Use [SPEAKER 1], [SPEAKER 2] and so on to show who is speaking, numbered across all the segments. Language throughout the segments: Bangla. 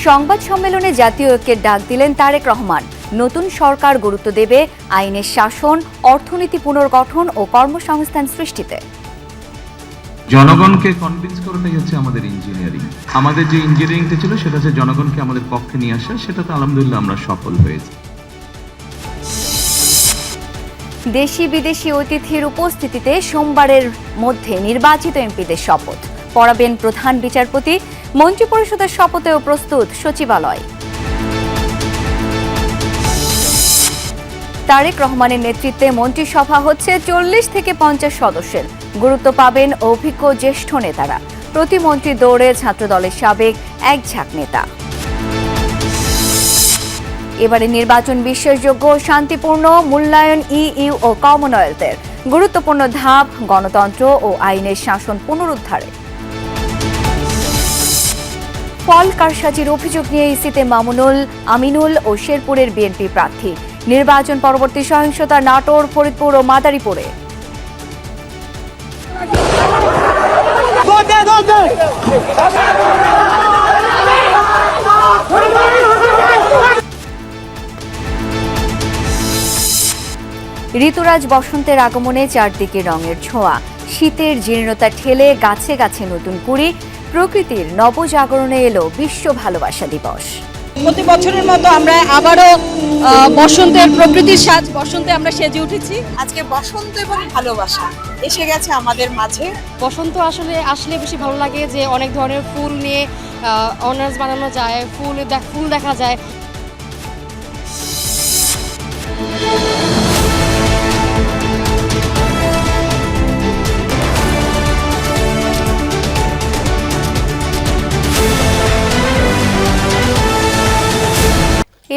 [SPEAKER 1] সংবাদ সম্মেলনে জাতীয় ঐক্যের ডাক দিলেন তারেক রহমান। নতুন সরকার গুরুত্ব দেবে আইনের শাসন, অর্থনীতি পুনর্গঠন ও কর্মসংস্থান সৃষ্টিতে।
[SPEAKER 2] জনগণকে কনভিন্স করাটাই হচ্ছে আমাদের ইঞ্জিনিয়ারিং। আমাদের যে ইঞ্জিনিয়ারিংটা ছিল সেটা হচ্ছে জনগণকে আমাদের পক্ষে নিয়ে আসা, সেটাতে আলহামদুলিল্লাহ আমরা সফল হয়েছি।
[SPEAKER 1] দেশি বিদেশি অতিথির উপস্থিতিতে সোমবারের মধ্যে নির্বাচিত এমপিদের শপথ পড়াবেন প্রধান বিচারপতি। মন্ত্রিপরিষদের শপথেও প্রস্তুত সচিবালয়। তারেক রহমানের নেতৃত্বে মন্ত্রিসভা হচ্ছে 40 থেকে 50 সদস্যের। গুরুত্ব পাবেন অভিজ্ঞ জ্যেষ্ঠ নেতারা। প্রতিমন্ত্রী দৌড়ে ছাত্রদলের সাবেক এক ঝাঁক নেতা। এবারে নির্বাচন বিশ্বাসযোগ্য, শান্তিপূর্ণ, মূল্যায়ন ইইউ ও কমনওয়েলথের গুরুত্বপূর্ণ ধাপ গণতন্ত্র ও আইনের শাসন পুনরুদ্ধারে। ফল কারসাজির অভিযোগ নিয়ে ইসিতে আমিনুল ও শেরপুরের বিএনপি প্রার্থী। নির্বাচন পরবর্তী সহিংসতা নাটোর, ফরিদপুর ও মাদারীপুরে। ঋতুরাজ বসন্তের আগমনে চারদিকে রঙের ছোঁয়া। শীতের জীর্ণতা ঠেলে গাছে গাছে নতুন কুড়ি। প্রকৃতির নবজাগরণে এলো বিশ্ব ভালোবাসা দিবস।
[SPEAKER 3] প্রতি বছরের মতো আমরা আবারও বসন্তের প্রকৃতির সাজ বসন্তে আমরা সেজে উঠেছি।
[SPEAKER 4] আজকে বসন্ত এবং ভালোবাসা এসে গেছে আমাদের মাঝে।
[SPEAKER 5] বসন্ত আসলে বেশি ভালো লাগে যে অনেক ধরনের ফুল নিয়ে অনার্স বানানো যায়, ফুল দেখা যায়।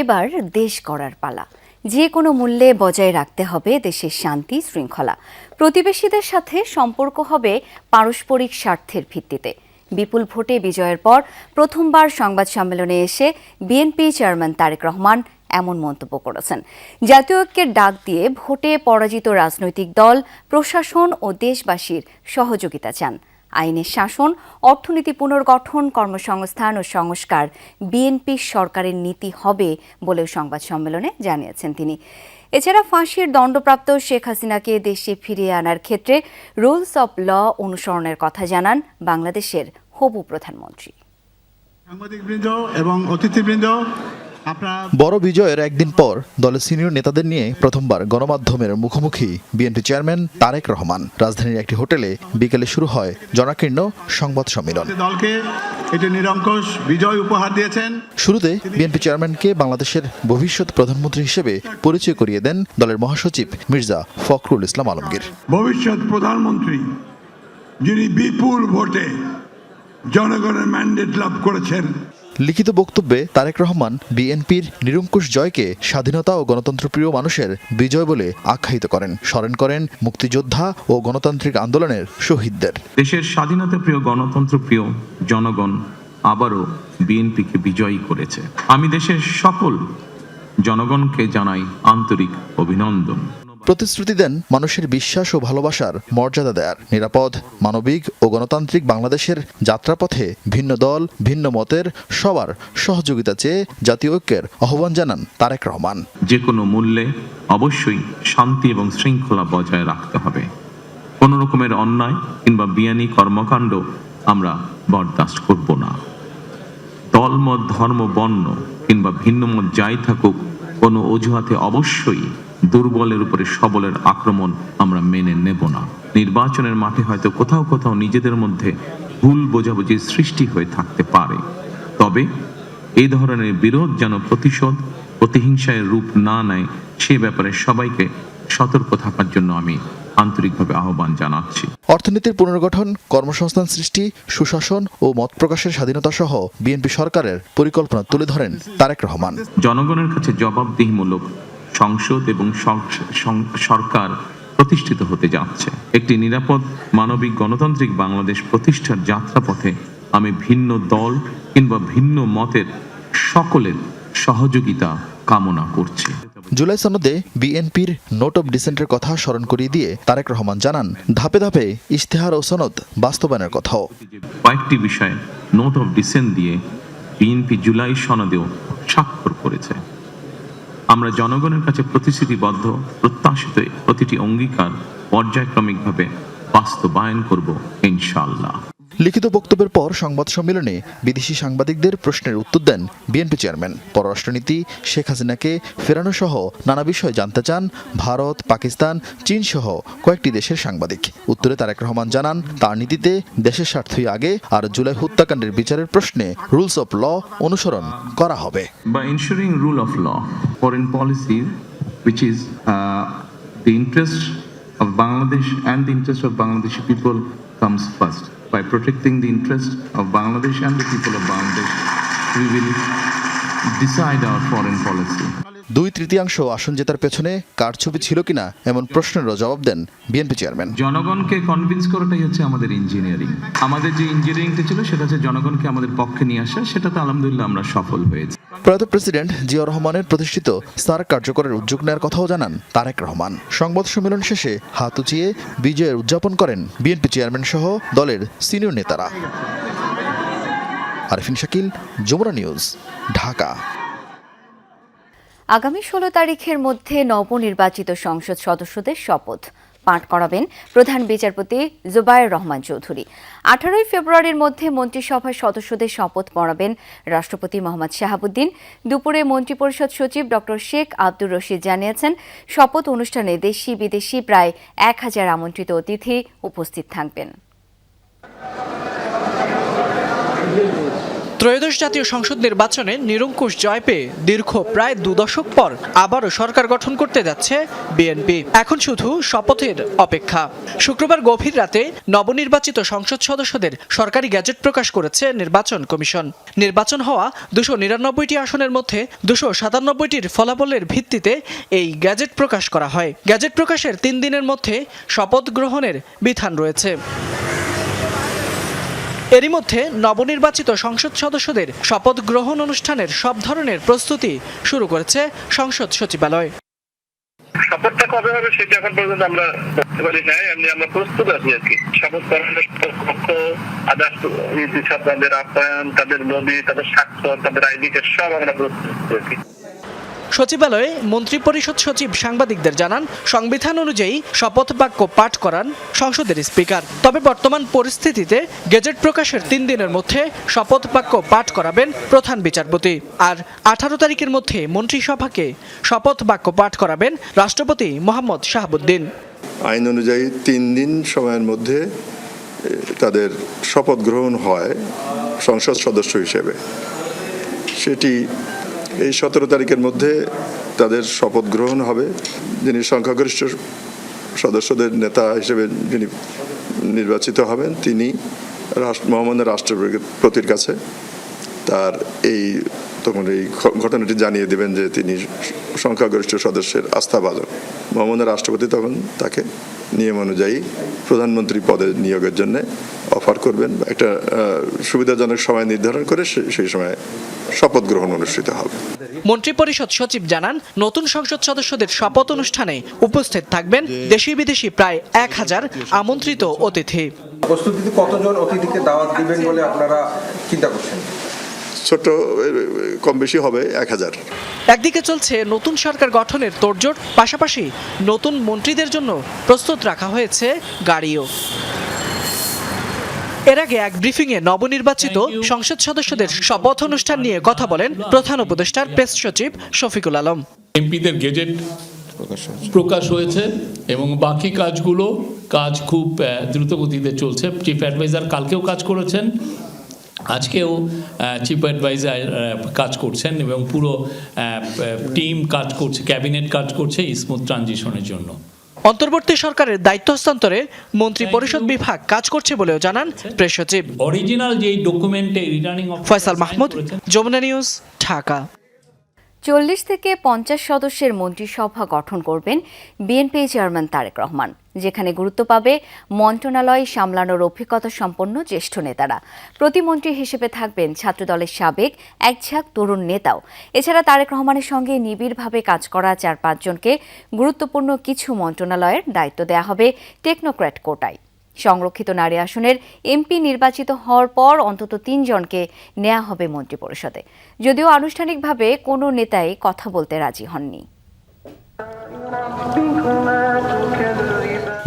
[SPEAKER 1] এবার দেশ গড়ার পালা। যে কোনো মূল্যে বজায় রাখতে হবে দেশের শান্তি শৃঙ্খলা। প্রতিবেশীদের সাথে সম্পর্ক হবে পারস্পরিক স্বার্থের ভিত্তিতে। বিপুল ভোটে বিজয়ের পর প্রথমবার সংবাদ সম্মেলনে এসে বিএনপি চেয়ারম্যান তারেক রহমান এমন মন্তব্য করেছেন। জাতীয় ঐক্যের ডাক দিয়ে ভোটে পরাজিত রাজনৈতিক দল, প্রশাসন ও দেশবাসীর সহযোগিতা চান। আইনের শাসন, অর্থনীতি পুনর্গঠন, কর্মসংস্থান ও সংস্কার বিএনপি সরকারের নীতি হবে বলেও সংবাদ সম্মেলনে জানিয়েছেন তিনি। এছাড়া ফাঁসির দণ্ডপ্রাপ্ত শেখ হাসিনাকে দেশে ফিরিয়ে আনার ক্ষেত্রে রুলস অব ল অনুসরণের কথা জানান বাংলাদেশের হবু প্রধানমন্ত্রী।
[SPEAKER 6] সাংবাদিকবৃন্দ এবং অতিথিবৃন্দ,
[SPEAKER 7] বড় বিজয়ের একদিন পর দলের সিনিয়র নেতাদের নিয়ে প্রথমবার গণমাধ্যমের মুখোমুখি বিএনপি চেয়ারম্যান তারেক রহমান। রাজধানীর একটি হোটেলে বিকেলে শুরু হয় জনাকীর্ণ সংবাদ সম্মেলন।
[SPEAKER 6] দলকে এটি নিরঙ্কুশ বিজয় উপহার দিয়েছেন।
[SPEAKER 7] শুরুতে বিএনপি চেয়ারম্যানকে বাংলাদেশের ভবিষ্যৎ প্রধানমন্ত্রী হিসেবে পরিচয় করিয়ে দেন দলের মহাসচিব মির্জা ফখরুল ইসলাম আলমগীর।
[SPEAKER 6] ভবিষ্যৎ প্রধানমন্ত্রী যিনি বিপুল ভোটে জনগণের ম্যান্ডেট লাভ করেছেন।
[SPEAKER 7] লিখিত বক্তব্যে তারেক রহমান বিএনপির নিরঙ্কুশ জয়কে স্বাধীনতা ও গণতন্ত্রপ্রিয় মানুষের বিজয় বলে আখ্যায়িত করেন। স্মরণ করেন মুক্তিযোদ্ধা ও গণতান্ত্রিক আন্দোলনের শহীদদের।
[SPEAKER 2] দেশের স্বাধীনতা প্রিয় গণতন্ত্রপ্রিয় জনগণ আবারও বিএনপিকে বিজয়ী করেছে। আমি দেশের সকল জনগণকে জানাই আন্তরিক অভিনন্দন।
[SPEAKER 7] প্রতিশ্রুতি দেন মানুষের বিশ্বাস ও ভালোবাসার মর্যাদা দেয়ার। নিরাপদ, মানবিক ও গণতান্ত্রিক বাংলাদেশের যাত্রাপথে ভিন্ন দল, ভিন্ন মতের সবার সহযোগিতা চেয়ে জাতীয় ঐক্যের আহ্বান জানান তারেক রহমান।
[SPEAKER 2] যে কোনো মূল্যে অবশ্যই শান্তি এবং শৃঙ্খলা বজায় রাখতে হবে। কোনো রকমের অন্যায় কিংবা বিয়ানি কর্মকাণ্ড আমরা বরদাস্ত করব না। দলমত, ধর্ম, বর্ণ কিংবা ভিন্ন মত যাই থাকুক, কোনো অজুহাতে অবশ্যই দুর্বলের উপরে সবলের আক্রমণ আমরা মেনে নেব না। নির্বাচনের মাঠে হয়তো কোথাও কোথাও নিজেদের মধ্যে ভুল বোঝাবুঝির সৃষ্টি হয়ে থাকতে পারে, তবে এই ধরনের বিরোধ যেন প্রতিহিংসায় রূপ না নেয় সে ব্যাপারে সবাইকে সতর্ক থাকার জন্য আমি আন্তরিকভাবে আহ্বান জানাচ্ছি।
[SPEAKER 7] অর্থনীতির পুনর্গঠন, কর্মসংস্থান সৃষ্টি, সুশাসন ও মত প্রকাশের স্বাধীনতা সহ বিএনপি সরকারের পরিকল্পনা তুলে ধরেন তারেক রহমান।
[SPEAKER 2] জনগণের কাছে জবাবদিহিমূলক সংসদ এবং সরকার প্রতিষ্ঠিত হতে যাচ্ছে। একটি নিরাপদ, মানবিক, গণতান্ত্রিক বাংলাদেশ প্রতিষ্ঠার যাত্রাপথে আমি ভিন্ন দল কিংবা ভিন্ন মতের সকলের সহযোগিতা কামনা করছি।
[SPEAKER 7] জুলাই সনদে বিএনপির নোট অব ডিসেন্টের কথা স্মরণ করিয়ে দিয়ে তারেক রহমান জানান, ধাপে ধাপে ইশতেহার ও সনদ বাস্তবায়নের কথাও।
[SPEAKER 2] কয়েকটি বিষয়ে নোট অব ডিসেন্ট দিয়ে বিএনপি জুলাই সনদেও স্বাক্ষর করেছে। আমরা জনগণের কাছে প্রতিশ্রুতিবদ্ধ, প্রত্যাশিত প্রতিটি অঙ্গীকার পর্যায়ক্রমিকভাবে বাস্তবায়ন করব ইনশাআল্লাহ।
[SPEAKER 7] লিখিত বক্তব্যের পর সংবাদ সম্মেলনে বিদেশি সাংবাদিকদের প্রশ্নের উত্তর দেন বিএনপি চেয়ারম্যান। পররাষ্ট্রনীতি, শেখ হাসিনাকে ফেরানো সহ নানা বিষয় জানতে চান ভারত, পাকিস্তান, চীন সহ কয়েকটি দেশের সাংবাদিক। উত্তরে তারেক রহমান জানান, তার নীতিতে দেশের স্বার্থই আগে, আর জুলাই হত্যাকাণ্ডের বিচারের প্রশ্নে রুলস অফ ল অনুসরণ করা হবে।
[SPEAKER 2] By ensuring rule of law, foreign policy, which is the interest of Bangladesh and the interest of Bangladeshi people comes first. By protecting the interest of Bangladesh and the people of Bangladesh, we will decide our foreign policy.
[SPEAKER 7] 2/3 আসন জেতার পেছনে কার ছবি ছিল কিনা এমন প্রশ্নেরও জবাব দেন বিএনপি চেয়ারম্যান।
[SPEAKER 2] জনগণকে কনভিন্স করাটাই হচ্ছে আমাদের ইঞ্জিনিয়ারিং। আমাদের যে ইঞ্জিনিয়ারিংটা ছিল সেটা হচ্ছে জনগণকে আমাদের পক্ষে নিয়ে আসা, সেটাতে আলহামদুলিল্লাহ আমরা সফল হয়েছি।
[SPEAKER 7] প্রয়াত প্রেসিডেন্ট জিয়াউর রহমানের প্রতিষ্ঠিত স্টার কার্যকরের উদ্যোগ নেওয়ার কথাও জানান তারেক রহমান। সংবাদ সম্মেলন শেষে হাত উঁচিয়ে বিজয়ের উদযাপন করেন বিএনপি চেয়ারম্যান সহ দলের সিনিয়র নেতারা। আরিফিন শাকিল, যমুনা নিউজ, ঢাকা।
[SPEAKER 1] আগামী 16 তারিখের মধ্যে নবনির্বাচিত সংসদ সদস্যদের শপথ পাঠ করাবেন প্রধান বিচারপতি জুবায়ের রহমান চৌধুরী। 18 ফেব্রুয়ারির মধ্যে মন্ত্রিসভার সদস্যদের শপথ পড়াবেন রাষ্ট্রপতি মোহাম্মদ শাহাবুদ্দিন। দুপুরে মন্ত্রিপরিষদ সচিব ডক্টর শেখ আব্দুর রশিদ জানিয়েছেন, শপথ অনুষ্ঠানে দেশি বিদেশি প্রায় 1000 আমন্ত্রিত অতিথি উপস্থিত থাকবেন।
[SPEAKER 8] ত্রয়োদশ জাতীয় সংসদ নির্বাচনে নিরঙ্কুশ জয় পেয়ে দীর্ঘ প্রায় 2 দশক পর আবারও সরকার গঠন করতে যাচ্ছে বিএনপি। এখন শুধু শপথের অপেক্ষা। শুক্রবার গভীর রাতে নবনির্বাচিত সংসদ সদস্যদের সরকারি গ্যাজেট প্রকাশ করেছে নির্বাচন কমিশন। নির্বাচন হওয়া 299টি আসনের মধ্যে 297টির ফলাফলের ভিত্তিতে এই গ্যাজেট প্রকাশ করা হয়। গ্যাজেট প্রকাশের 3 দিনের মধ্যে শপথ গ্রহণের বিধান রয়েছে। এরই মধ্যে নবনির্বাচিত সংসদ সদস্যদের শপথ গ্রহণ অনুষ্ঠানের সব ধরনের প্রস্তুতি শুরু করেছে সংসদ সচিবালয়।
[SPEAKER 9] শপথটা কবে হবে সেটা এখন পর্যন্ত আমরা বলতে পারি না, এমনি আমরা প্রস্তুত আছি আর কি। শপথ গ্রহণের কক্ষ, আদার্স তাদের আপ্যায়ন, তাদের লবি, তাদের স্বাক্ষর, তাদের আইডি কার্ড সব আমরা প্রস্তুত আছি।
[SPEAKER 8] সচিবালয়ে মন্ত্রিপরিষদ সচিব সাংবাদিকদের জানান, সংবিধান অনুযায়ী শপথ বাক্য পাঠ করান সংসদের স্পিকার। তবে বর্তমান পরিস্থিতিতে গেজেট প্রকাশের 3 দিনের মধ্যে শপথ বাক্য পাঠ করাবেন প্রধান বিচারপতি। আর 18 তারিখের মধ্যে মন্ত্রিসভাকে শপথ বাক্য পাঠ করাবেন রাষ্ট্রপতি মোহাম্মদ শাহাবুদ্দিন।
[SPEAKER 10] আইন অনুযায়ী 3 দিন সময়ের মধ্যে তাদের শপথ গ্রহণ হয় সংসদ সদস্য হিসেবে। সেটি এই 17 তারিখের মধ্যে তাদের শপথ গ্রহণ হবে। যিনি সংখ্যাগরিষ্ঠ সদস্যদের নেতা হিসেবে যিনি নির্বাচিত হবেন, তিনি মহামান্য রাষ্ট্রপতির কাছে তার তখন এই ঘটনাটি জানিয়ে দেবেন যে তিনি সংখ্যাগরিষ্ঠ সদস্যের আস্থাভাজন। মহামান্য রাষ্ট্রপতি তখন তাকে নিয়ম অনুযায়ী প্রধানমন্ত্রী পদে নিয়োগের জন্য অফার করবেন। একটা সুবিধাজনক সময় নির্ধারণ করে সেই সময় শপথ গ্রহণ অনুষ্ঠিত হবে।
[SPEAKER 8] মন্ত্রিপরিষদ সচিব জানান, নতুন সংসদ সদস্যদের শপথ অনুষ্ঠানে উপস্থিত থাকবেন দেশি বিদেশি প্রায় 1000 আমন্ত্রিত অতিথি।
[SPEAKER 11] প্রস্তুতিতে কতজন অতিথিকে দাওয়াত দিবেন বলে আপনারা চিন্তা করছেন?
[SPEAKER 10] ছোট কম বেশি হবে 1000।
[SPEAKER 8] একদিকে চলছে নতুন সরকার গঠনের তোড়জোড়, পাশাপাশি নতুন মন্ত্রীদের জন্য প্রস্তুত রাখা হয়েছে গাড়িও। এর আগে এক ব্রিফিংয়ে নবনির্বাচিত সংসদ সদস্যদের শপথ অনুষ্ঠান নিয়ে কথা বলেন প্রধান উপদেষ্টার প্রেস সচিব শফিকুল আলম।
[SPEAKER 12] এমপিদের গেজেট প্রকাশ হয়েছে এবং বাকি কাজ খুব দ্রুত গতিতে চলছে। চিফ অ্যাডভাইজার কালকেও কাজ করেছেন, আজকেও চিফ অ্যাডভাইজার কাজ করছেন এবং পুরো টিম কাজ করছে, ক্যাবিনেট কাজ করছে স্মুথ ট্রানজিশনের জন্য।
[SPEAKER 8] অন্তর্বর্তী সরকারের দায়িত্ব হস্তান্তরে মন্ত্রী পরিষদ বিভাগ কাজ করছে বলেও জানান প্রেস সচিব।
[SPEAKER 12] অরিজিনাল যে ডকুমেন্টে রিটার্নিং
[SPEAKER 8] ফয়সাল মাহমুদ, যমুনা নিউজ, ঢাকা।
[SPEAKER 1] 40 থেকে 50 সদস্যের মন্ত্রিসভা গঠন করবেন বিএনপি চেয়ারম্যান তারেক রহমান, যেখানে গুরুত্ব পাবে মন্ত্রণালয় সামলানোর অভিজ্ঞতা সম্পন্ন জ্যেষ্ঠ নেতারা। প্রতিমন্ত্রী হিসেবে থাকবেন ছাত্রদলের সাবেক এক ঝাঁক তরুণ নেতাও। এছাড়া তারেক রহমানের সঙ্গে নিবিড়ভাবে কাজ করা 4-5 জনকে গুরুত্বপূর্ণ কিছু মন্ত্রণালয়ের দায়িত্ব দেওয়া হবে টেকনোক্র্যাট কোটায়। সংরক্ষিত নারী আসনের এমপি নির্বাচিত হওয়ার পর অন্তত ৩ জনকে নেওয়া হবে মন্ত্রিপরিষদে, যদিও আনুষ্ঠানিকভাবে কোনো নেতাই কথা বলতে রাজি হননি।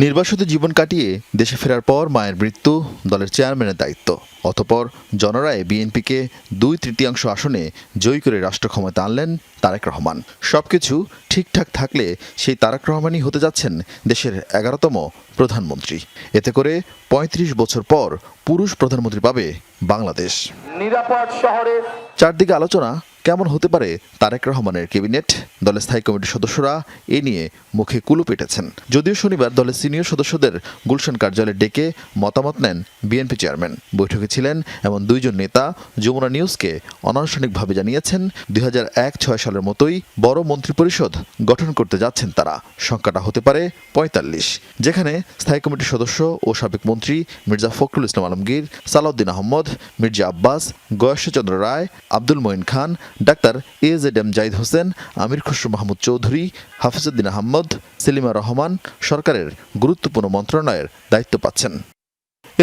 [SPEAKER 7] নির্বাসিত জীবন কাটিয়ে দেশে ফেরার পর মায়ের মৃত্যু, দলের চেয়ারম্যানের দায়িত্ব, অতঃপর জনরায়ে বিএনপিকে 2/3 আসনে জয়ী করে রাষ্ট্র ক্ষমতা আনলেন তারেক রহমান। সবকিছু ঠিকঠাক থাকলে সেই তারেক রহমানই হতে যাচ্ছেন দেশের 11তম প্রধানমন্ত্রী। এতে করে 35 বছর পর পুরুষ প্রধানমন্ত্রী পাবে বাংলাদেশ।
[SPEAKER 9] নিরাপদ শহরে
[SPEAKER 7] চারদিকে আলোচনা কেমন হতে পারে তারেক রহমানের ক্যাবিনেট। দলের স্থায়ী কমিটির সদস্যরা এ নিয়ে মুখে কুলুপ এঁটেছেন। যদিও শনিবার দলের সিনিয়র সদস্যদের গুলশান কার্যালয়ে ডেকে মতামত নেন বিএনপি চেয়ারম্যান। বৈঠকে ছিলেন এমন 2 জন নেতা যমুনা নিউজকে অনানুষ্ঠানিকভাবে জানিয়েছেন 2001-06 সালের মতোই বড় মন্ত্রিপরিষদ গঠন করতে যাচ্ছেন তারা। সংখ্যাটা হতে পারে 45, যেখানে স্থায়ী কমিটির সদস্য ও সাবেক মন্ত্রী মির্জা ফখরুল ইসলাম আলমগীর, সালাউদ্দিন আহমদ, মির্জা আব্বাস, গয়েশ্বরচন্দ্র রায়, আব্দুল মঈন খান, ডাক্তার AZM জাহিদ হোসেন, আমির খসরু মাহমুদ চৌধুরী, হাফিজউদ্দিন আহমদ, সেলিমা রহমান সরকারের গুরুত্বপূর্ণ মন্ত্রণালয়ের দায়িত্ব পাচ্ছেন।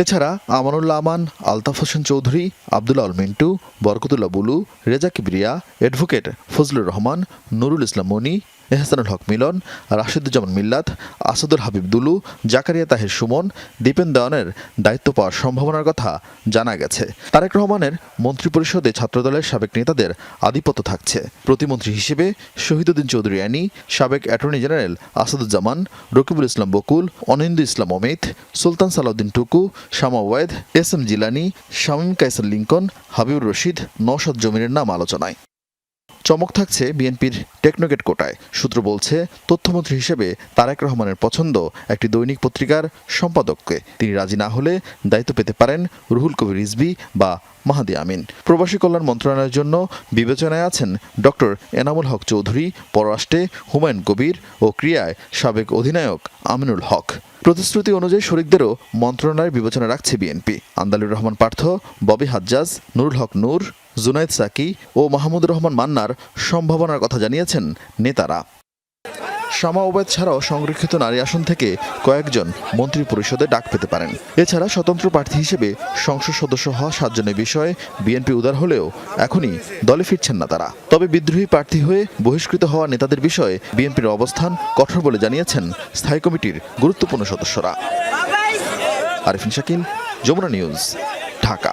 [SPEAKER 7] এছাড়া আমানুল্লাহ আমান, আলতাফ হোসেন চৌধুরী, আব্দুল আল মিন্টু, বরকতুল্লাহ বুলু, রেজা কিবরিয়া, অ্যাডভোকেট ফজলুর রহমান, নুরুল ইসলাম মনি, এহসানুল হক মিলন, রাশিদুজ্জামান মিল্লাত, আসাদুল হাবিব দুলু, জাকারিয়া তাহির সুমন, দীপেন দেওয়ানের দায়িত্ব পাওয়ার সম্ভাবনার কথা জানা গেছে। তারেক রহমানের মন্ত্রিপরিষদে ছাত্রদলের সাবেক নেতাদের আধিপত্য থাকছে। প্রতিমন্ত্রী হিসেবে শহীদুদ্দিন চৌধুরী অ্যানি, সাবেক অ্যাটর্নি জেনারেল আসাদুজ্জামান, রকিবুল ইসলাম বকুল, অনিন্দু ইসলাম অমিত, সুলতান সালাউদ্দিন টুকু, শামা ওয়াইদ, SM জিলানি, শামীম কায়সার লিঙ্কন, হাবিবুর রশিদ, নওশাদ জমিরের নাম আলোচনায়। চমক থাকছে বিএনপির টেকনোক্রেট কোটায়। সূত্র বলছে, তথ্যমন্ত্রী হিসেবে তারেক রহমানের পছন্দ একটি দৈনিক পত্রিকার সম্পাদককে। তিনি রাজি না হলে দায়িত্ব পেতে পারেন রুহুল কবির রিজভী বা মাহাদি আমিন। প্রবাসী কল্যাণ মন্ত্রণালয়ের জন্য বিবেচনায় আছেন ডক্টর এনামুল হক চৌধুরী, পররাষ্ট্রে হুমায়ুন কবির ও ক্রীড়ায় সাবেক অধিনায়ক আমিনুল হক। প্রতিশ্রুতি অনুযায়ী শরিকদেরও মন্ত্রণালয়ের বিবেচনা রাখছে বিএনপি। আন্দালুর রহমান পার্থ, ববি হাজ্জাজ, নুরুল হক নূর, জুনায়েদ সাকি ও মাহমুদুর রহমান মান্নার সম্ভাবনার কথা জানিয়েছেন নেতারা। শামা ওবায়দ ছাড়াও সংরক্ষিত নারী আসন থেকে কয়েকজন মন্ত্রী পরিষদে ডাক পেতে পারেন। এছাড়া স্বতন্ত্র প্রার্থী হিসেবে সংসদ সদস্য হওয়া 7 জনের বিষয়ে বিএনপি উদার হলেও এখনই দলে ফিরছেন না তারা। তবে বিদ্রোহী প্রার্থী হয়ে বহিষ্কৃত হওয়া নেতাদের বিষয়ে বিএনপির অবস্থান কঠোর বলে জানিয়েছেন স্থায়ী কমিটির গুরুত্বপূর্ণ সদস্যরা। আরিফিন শাকিল, যমুনা নিউজ, ঢাকা।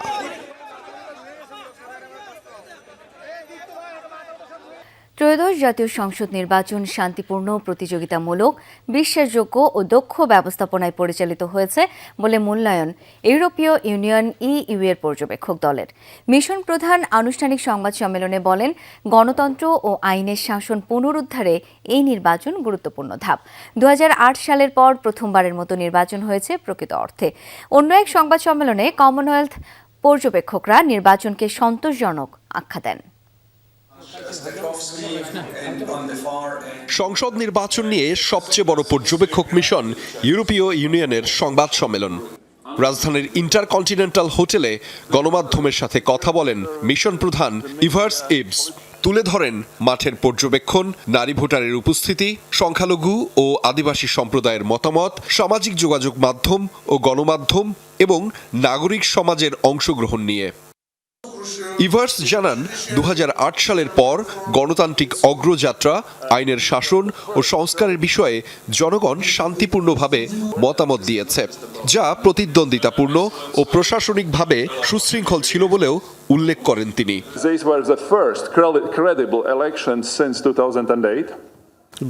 [SPEAKER 1] ত্রয়োদশ জাতীয় সংসদ নির্বাচন শান্তিপূর্ণ, প্রতিযোগিতামূলক, বিশ্বাসযোগ্য ও দক্ষ ব্যবস্থাপনায় পরিচালিত হয়েছে বলে মূল্যায়ন ইউরোপীয় ইউনিয়ন EU এর পর্যবেক্ষক দলের। মিশন প্রধান আনুষ্ঠানিক সংবাদ সম্মেলনে বলেন, গণতন্ত্র ও আইনের শাসন পুনরুদ্ধারে এই নির্বাচন গুরুত্বপূর্ণ ধাপ। 2008 সালের পর প্রথমবারের মতো নির্বাচন হয়েছে প্রকৃত অর্থে। অন্য এক সংবাদ সম্মেলনে কমনওয়েলথ পর্যবেক্ষকরা নির্বাচনকে সন্তোষজনক আখ্যা দেন।
[SPEAKER 13] সংসদ নির্বাচন নিয়ে সবচেয়ে বড় পর্যবেক্ষক মিশন ইউরোপীয় ইউনিয়নের সংবাদ সম্মেলন। রাজধানীর ইন্টারকন্টিনেন্টাল হোটেলে গণমাধ্যমের সাথে কথা বলেন মিশন প্রধান ইভার্স ইবস। তুলে ধরেন মাঠের পর্যবেক্ষণ, নারী ভোটারের উপস্থিতি, সংখ্যালঘু ও আদিবাসী সম্প্রদায়ের মতামত, সামাজিক যোগাযোগ মাধ্যম ও গণমাধ্যম এবং নাগরিক সমাজের অংশগ্রহণ নিয়ে। ইভার্স জানান, 2008 সালের পর গণতান্ত্রিক অগ্রযাত্রা, আইনের শাসন ও সংস্কারের বিষয়ে জনগণ শান্তিপূর্ণভাবে মতামত দিয়েছে, যা প্রতিদ্বন্দ্বিতাপূর্ণ ও প্রশাসনিকভাবে সুশৃঙ্খল ছিল বলেও উল্লেখ করেন তিনি।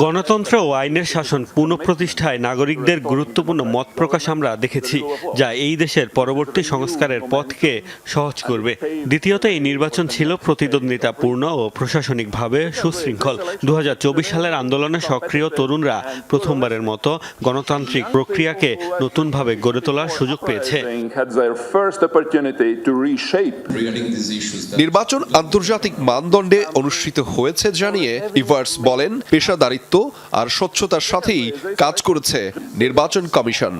[SPEAKER 14] গণতন্ত্র ও আইনের শাসন পুনঃপ্রতিষ্ঠায় নাগরিকদের গুরুত্বপূর্ণ মত প্রকাশ আমরা দেখেছি, যা এই দেশের পরবর্তী সংস্কারের পথকে সহজ করবে। দ্বিতীয়ত, এই নির্বাচন ছিল প্রতিদ্বন্দ্বিতাপূর্ণ ও প্রশাসনিকভাবে সুশৃঙ্খল। 2024 সালের আন্দোলনে সক্রিয় তরুণরা প্রথমবারের মতো গণতান্ত্রিক প্রক্রিয়াকে নতুনভাবে গড়ে তোলার সুযোগ পেয়েছে।
[SPEAKER 13] নির্বাচন আন্তর্জাতিক মানদণ্ডে অনুষ্ঠিত হয়েছে জানিয়ে ইভার্স বলেন, পেশাদার আর স্বচ্ছতার সাথেই কাজ করেছে নির্বাচন কমিশন।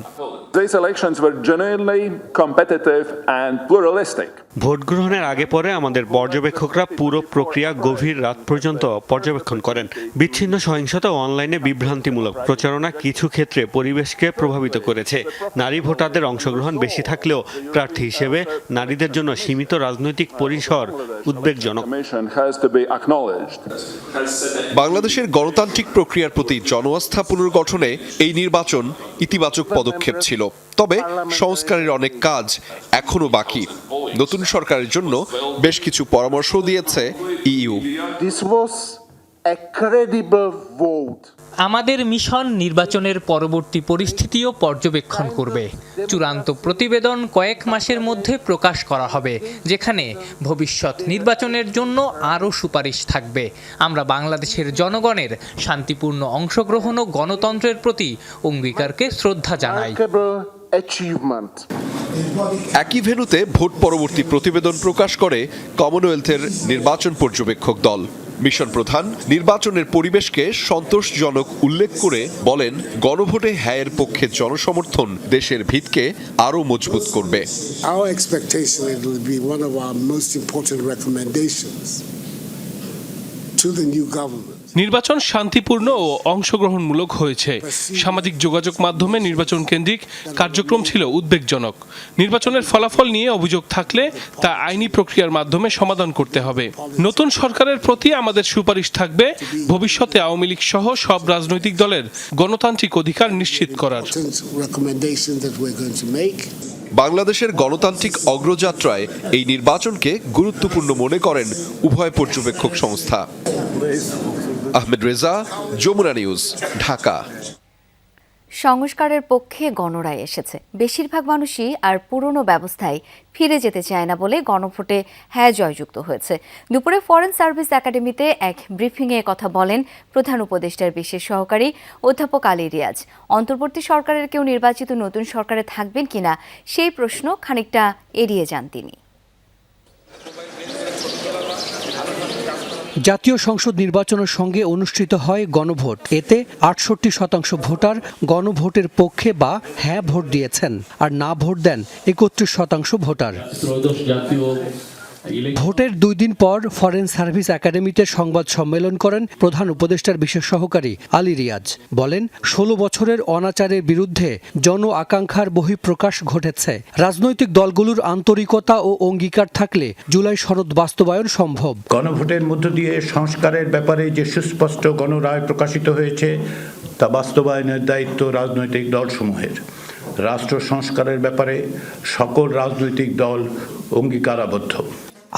[SPEAKER 14] ভোট গ্রহণের আগে পরে আমাদের পর্যবেক্ষকরা পুরো প্রক্রিয়া গভীর রাত পর্যন্ত পর্যবেক্ষণ করেন। বিচ্ছিন্ন সহিংসতা ও অনলাইনে বিভ্রান্তিমূলক প্রচারণা কিছু ক্ষেত্রে পরিবেশকে প্রভাবিত করেছে। নারী ভোটারদের অংশগ্রহণ বেশি থাকলেও প্রার্থী হিসেবে নারীদের জন্য সীমিত রাজনৈতিক পরিসর উদ্বেগজনক।
[SPEAKER 13] বাংলাদেশের গণতান্ত্রিক প্রক্রিয়ার প্রতি জনআস্থা পুনর্গঠনে এই নির্বাচন ইতিবাচক পদক্ষেপ ছিল, তবে সংস্কারের অনেক কাজ এখনো বাকি। নতুন সরকারের জন্য বেশ কিছু পরামর্শ দিয়েছে ইইউ।
[SPEAKER 15] আমাদের মিশন নির্বাচনের পরবর্তী পরিস্থিতিও পর্যবেক্ষণ করবে। চূড়ান্ত প্রতিবেদন কয়েক মাসের মধ্যে প্রকাশ করা হবে, যেখানে ভবিষ্যৎ নির্বাচনের জন্য আরও সুপারিশ থাকবে। আমরা বাংলাদেশের জনগণের শান্তিপূর্ণ অংশগ্রহণ ও গণতন্ত্রের প্রতি অঙ্গীকারকে শ্রদ্ধা জানাই।
[SPEAKER 13] একই ভেন্যুতে ভোট পরবর্তী প্রতিবেদন প্রকাশ করে কমনওয়েলথের নির্বাচন পর্যবেক্ষক দল। মিশন প্রধান নির্বাচনের পরিবেশকে সন্তোষজনক উল্লেখ করে বলেন, গণভোটে হ্যায়ের পক্ষে জনসমর্থন দেশের ভিতকে আরও মজবুত করবে।
[SPEAKER 16] Our expectation it will be one of our most important recommendations to the new government.
[SPEAKER 17] নির্বাচন শান্তিপূর্ণ ও অংশগ্রহণমূলক হয়েছে। সামাজিক যোগাযোগ মাধ্যমে নির্বাচন কেন্দ্রিক কার্যক্রম ছিল উদ্বেগজনক। নির্বাচনের ফলাফল নিয়ে অভিযোগ থাকলে তা আইনি প্রক্রিয়ার মাধ্যমে সমাধান করতে হবে। নতুন সরকারের প্রতি আমাদের সুপারিশ থাকবে ভবিষ্যতে আওয়ামী লীগ সহ সব রাজনৈতিক দলের গণতান্ত্রিক অধিকার নিশ্চিত করার।
[SPEAKER 13] বাংলাদেশের গণতান্ত্রিক অগ্রযাত্রায় এই নির্বাচনকে গুরুত্বপূর্ণ মনে করেন উভয় পর্যবেক্ষক সংস্থা। আহমেদ রেজা, যমুনা নিউজ, ঢাকা।
[SPEAKER 1] সংস্কারের পক্ষে গণরায় এসেছে। বেশিরভাগ মানুষই আর পুরনো ব্যবস্থায় ফিরে যেতে চায় না বলে গণভোটে হ্যাঁ জয়যুক্ত হয়েছে। দুপুরে ফরেন সার্ভিস একাডেমিতে এক ব্রিফিংয়ে কথা বলেন প্রধান উপদেষ্টার বিশেষ সহকারী অধ্যাপক আলী রিয়াজ। অন্তর্বর্তী সরকারের কেউ নির্বাচিত নতুন সরকারে থাকবেন কিনা সেই প্রশ্ন খানিকটা এড়িয়ে যান তিনি।
[SPEAKER 18] জাতীয় সংসদ নির্বাচনের সঙ্গে অনুষ্ঠিত হয় গণভোট। এতে ৬৮% ভোটার গণভোটের পক্ষে বা হ্যাঁ ভোট দিয়েছেন, আর না ভোট দেন ৩১% ভোটার। ভোটের ২ দিন পর ফরেন সার্ভিস একাডেমিতে সংবাদ সম্মেলন করেন প্রধান উপদেষ্টার বিশেষ সহকারী আলী রিয়াজ। বলেন, ১৬ বছরের অনাচারের বিরুদ্ধে জন আকাঙ্ক্ষার বহিঃপ্রকাশ ঘটেছে। রাজনৈতিক দলগুলোর আন্তরিকতা ও অঙ্গীকার থাকলে জুলাই সনদ বাস্তবায়ন সম্ভব।
[SPEAKER 6] গণভোটের মধ্য দিয়ে সংস্কারের ব্যাপারে যে সুস্পষ্ট গণরায় প্রকাশিত হয়েছে তা বাস্তবায়নের দায়িত্ব রাজনৈতিক দলসমূহের। রাষ্ট্র সংস্কারের ব্যাপারে সকল রাজনৈতিক দল অঙ্গীকারাবদ্ধ।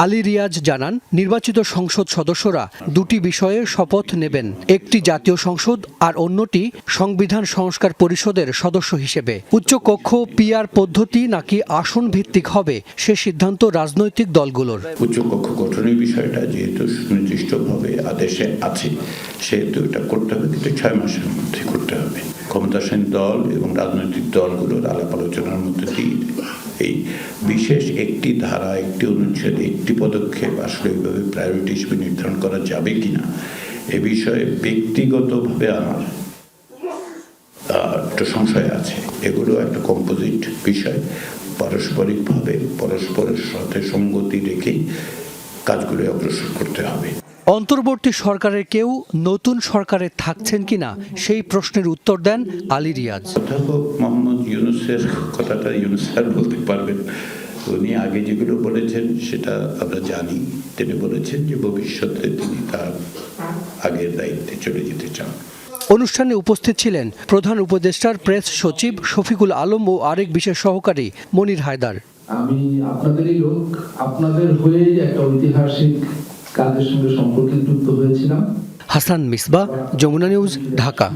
[SPEAKER 18] আলী রিয়াজ জানান, নির্বাচিত সংসদ সদস্যরা 2টি বিষয়ে শপথ নেবেন, একটি জাতীয় সংসদ আর অন্যটি সংবিধান সংস্কার পরিষদের সদস্য হিসেবে। উচ্চকক্ষ পিআর পদ্ধতি নাকি আসন ভিত্তিক হবে সে সিদ্ধান্ত রাজনৈতিক দলগুলোর।
[SPEAKER 6] উচ্চকক্ষ গঠনের বিষয়টা যেহেতু সুনির্দিষ্টভাবে আদেশে আছে, সেহেতু এটা করতে হবে, কিন্তু 6 মাসের মধ্যে করতে হবে। ক্ষমতাসীন দল এবং রাজনৈতিক দলগুলোর আলাপ আলোচনার মধ্যে দিয়ে এই বিশেষ একটি ধারা, একটি অনুচ্ছেদ, একটি পদক্ষেপ আসলে এইভাবে প্রায়োরিটি হিসেবে নির্ধারণ করা যাবে কিনা এ বিষয়ে ব্যক্তিগতভাবে আমার একটু সংশয় আছে। এগুলো একটা কম্পোজিট বিষয়, পারস্পরিকভাবে পরস্পরের সাথে সঙ্গতি রেখেই কাজগুলো অগ্রসর করতে হবে।
[SPEAKER 18] অন্তর্বর্তী সরকারের কেউ নতুন সরকারে থাকছেন কিনা সেই প্রশ্নের উত্তর দেন আলী রিয়াজ।
[SPEAKER 6] অধ্যাপক মোহাম্মদ ইউনূসের কথাটা ইউনূস স্যার বলতে পারবেন। উনি আগে যেগুলো বলেছেন সেটা আমরা জানি। তিনি বলেছেন যে ভবিষ্যতে তিনি তার আগের দায়িত্বে চলে যেতে চান।
[SPEAKER 18] অনুষ্ঠানে উপস্থিত ছিলেন প্রধান উপদেষ্টার প্রেস সচিব শফিকুল আলম ও আরেক বিশেষ সহকারী মনির হায়দার।
[SPEAKER 19] আমি আপনাদেরই লোক, আপনাদের হয়েই একটা ঐতিহাসিক কাজের সঙ্গে সম্পর্কিত হয়েছিলাম।
[SPEAKER 18] হাসান মিসবাহ, যমুনা নিউজ, ঢাকা।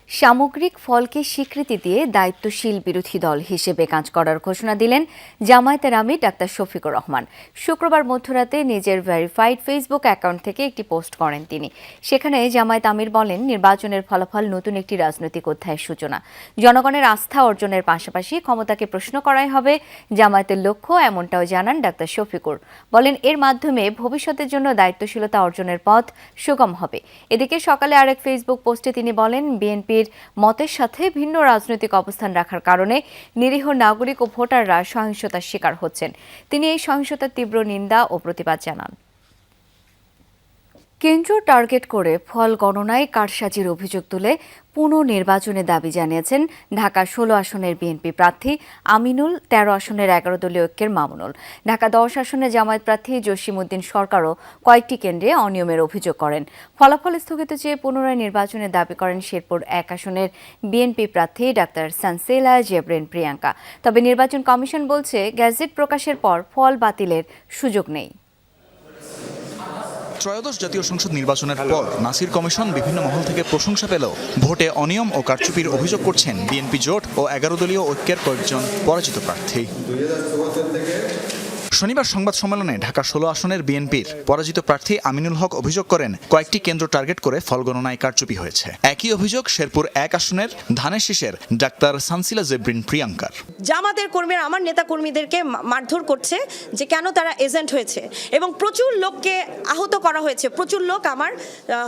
[SPEAKER 1] সামগ্রিক ফলকে স্বীকৃতি দিয়ে দায়িত্বশীল বিরোধী দল হিসেবে কাজ করার ঘোষণা দিলেন জামায়াতের আমির ডাক্তার শফিকুর রহমান। শুক্রবার মধ্যরাতে নিজের ভেরিফাইড ফেসবুক অ্যাকাউন্ট থেকে একটি পোস্ট করেন তিনি। সেখানে জামায়াত আমির বলেন, নির্বাচনের ফলাফল নতুন একটি রাজনৈতিক অধ্যায়ের সূচনা। জনগণের আস্থা অর্জনের পাশাপাশি ক্ষমতাকে প্রশ্ন করাই হবে জামায়াতের লক্ষ্য, এমনটাও জানান ডাক্তার শফিকুর। বলেন, এর মাধ্যমে ভবিষ্যতের জন্য দায়িত্বশীলতা অর্জনের পথ সুগম হবে। এদিকে সকালে আরেক ফেসবুক পোস্টে তিনি বলেন, বিএনপি বিএনপির মতের সাথে ভিন্ন রাজনৈতিক অবস্থান রাখার কারণে নিরীহ নাগরিক ও ভোটাররা সহিংসতার শিকার হচ্ছেন। তিনি এই সহিংসতার তীব্র নিন্দা ও প্রতিবাদ জানান। কেন্দ্র টার্গেট করে ফল গণনায় কারসাজির অভিযোগ তুলে পুনর্নির্বাচনের দাবি জানিয়েছেন ঢাকা 16 আসনের বিএনপি প্রার্থী আমিনুল, 13 আসনের 11 দলীয় ঐক্যের মামুনুল। ঢাকা 10 আসনের জামায়াত প্রার্থী জসিমউদ্দিন সরকারও কয়েকটি কেন্দ্রে অনিয়মের অভিযোগ করেন। ফলাফল স্থগিত চেয়ে পুনরায় নির্বাচনের দাবি করেন শেরপুর 1 আসনের বিএনপি প্রার্থী ডাক্তার সানসেলা জেব্রেন প্রিয়াঙ্কা। তবে নির্বাচন কমিশন বলছে গ্যাজেট প্রকাশের পর ফল বাতিলের সুযোগ নেই।
[SPEAKER 20] ত্রয়োদশ জাতীয় সংসদ নির্বাচনের পর নাসির কমিশন বিভিন্ন মহল থেকে প্রশংসা পেলেও ভোটে অনিয়ম ও কারচুপির অভিযোগ করছেন বিএনপি জোট ও 11 দলীয় ঐক্যের কয়েকজন পরাজিত প্রার্থী। শনিবার সংবাদ সম্মেলনে ঢাকা 16 আসনের বিএনপির পরাজিত প্রার্থী আমিনুল হক অভিযোগ করেন কয়েকটি কেন্দ্র টার্গেট করে ফল গণনায় কারচুপি হয়েছে। একই অভিযোগ শেরপুর 1 আসনের ধানের শীষের ডাক্তার সানসিলা জেব্রিন প্রিয়াঙ্কার।
[SPEAKER 21] জামাতের কর্মীরা আমার নেতা কর্মীদেরকে মারধর করছে যে কেন তারা এজেন্ট হয়েছে এবং প্রচুর লোককে আহত করা হয়েছে। প্রচুর লোক আমার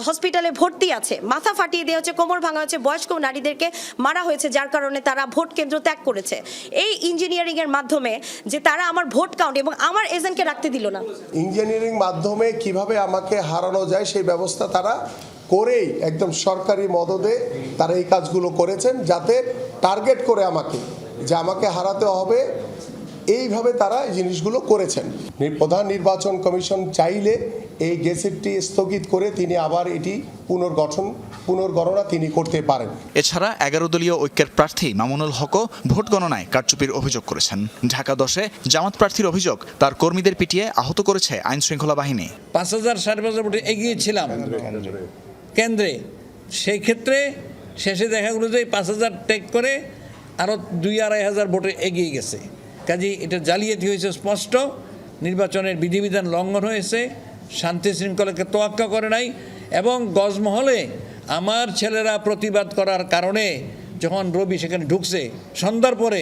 [SPEAKER 21] হসপিটালে ভর্তি আছে, মাথা ফাটিয়ে দেওয়া হচ্ছে, কোমর ভাঙা হয়েছে, বয়স্ক নারীদেরকে মারা হয়েছে, যার কারণে তারা ভোট কেন্দ্র ত্যাগ করেছে। এই ইঞ্জিনিয়ারিং এর মাধ্যমে যে তারা আমার ভোট কাউন্ট এবং আমার এজেন্টকে রাখতে দিল না।
[SPEAKER 22] ইঞ্জিনিয়ারিং মাধ্যমে কিভাবে আমাকে হারানো যায় সেই ব্যবস্থা তারা করেই একদম সরকারি মদদে তারা এই কাজগুলো করেছেন, যাতে টার্গেট করে যে আমাকে হারাতে হবে, এইভাবে তারা এই জিনিসগুলো করেছেন। প্রধান নির্বাচন কমিশন চাইলে এই গেজেটটি স্থগিত করে তিনি আবার এটি পুনর্গণনা তিনি করতে পারেন।
[SPEAKER 20] এছাড়া 11 দলীয় ঐক্যের প্রার্থী মামুনুল হকও ভোট গণনায় কারচুপির অভিযোগ করেছেন। ঢাকা 10-এ জামাত প্রার্থীর অভিযোগ তার কর্মীদের পিটিয়ে আহত করেছে আইন শৃঙ্খলা বাহিনী।
[SPEAKER 23] 5000 5,500 ভোটে এগিয়েছিলাম কেন্দ্রে, সেই ক্ষেত্রে শেষে দেখা গেল যে 5000 টেক করে আরও 2-2,500 ভোটে এগিয়ে গেছে। কাজে এটা জালিয়াতি হয়েছে স্পষ্ট, নির্বাচনের বিধিবিধান লঙ্ঘন হয়েছে, শান্তি শৃঙ্খলাকে তোয়াক্কা করে নাই এবং গজমহলে আমার ছেলেরা প্রতিবাদ করার কারণে যখন রবি সেখানে ঢুকছে সন্ধ্যার পরে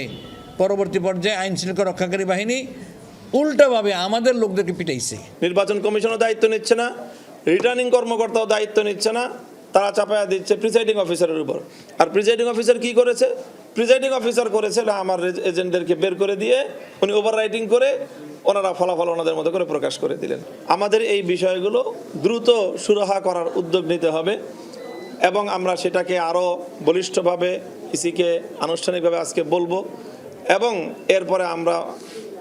[SPEAKER 23] পরবর্তী পর্যায়ে আইন শৃঙ্খলা রক্ষাকারী বাহিনী উল্টাভাবে আমাদের লোকদেরকে পিটাইছে।
[SPEAKER 24] নির্বাচন কমিশনও দায়িত্ব নিচ্ছে না, রিটার্নিং কর্মকর্তাও দায়িত্ব নিচ্ছে না, তারা চাপায়া দিচ্ছে প্রিসাইডিং অফিসারের উপর। আর প্রিসাইডিং অফিসার কি করেছে? প্রিসাইডিং অফিসার করেছে আমার এজেন্টদেরকে বের করে দিয়ে উনি ওভার রাইটিং করে ওনারা ফলাফল ওনাদের মতো করে প্রকাশ করে দিলেন। আমাদের এই বিষয়গুলো দ্রুত সুরাহা করার উদ্যোগ নিতে হবে এবং আমরা সেটাকে আরও বলিষ্ঠভাবে ইসিকে আনুষ্ঠানিকভাবে আজকে বলবো এবং এরপরে আমরা